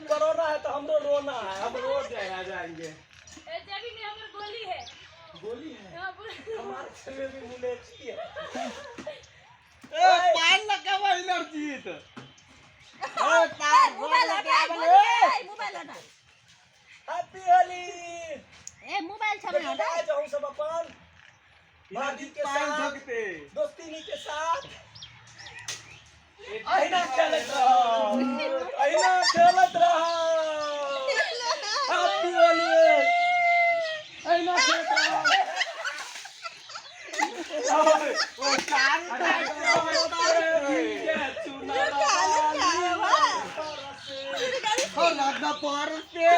Corona है तो हमरो रोना है, हम रो जाएंगे। गोली है हमारे छले में मुलेठी है। पान लगावा एलर्जी तो मोबाइल हटा हैप्पी होली। मोबाइल छमे हटा जाऊं सब अपन भाभी के साथ दोस्ती के साथ आईना खेलत रहो, आईना खेलत रहो। हैप्पी होली आईना खेलत रहो। वो कार हो लगा परते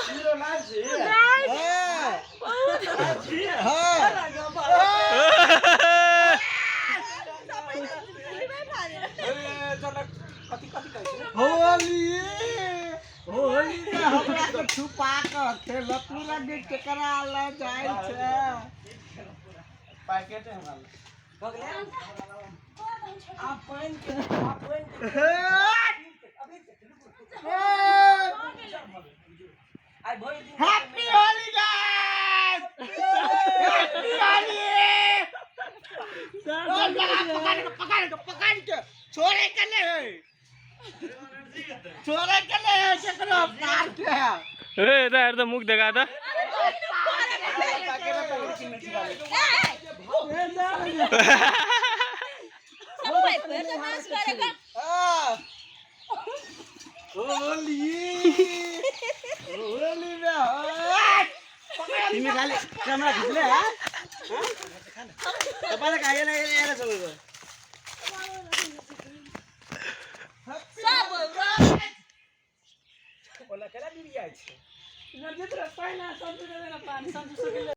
हीरो लाजी होली में हमरा के छुपा के खेल पूरा देख के करा ला जाय छै पैकेट है हमरा भगले आप पानी के happy Holi guys happy Holi पकड़ के छोड़े के नहीं चकरो पार के ए इधर तो मुख दिखा था होली में इनमें खाली कैमरा खींच ले हां तो पहले काहे ना ये सब सब बोला कला गिर जाए छै नजर रस्ता ना सब देना पानी सब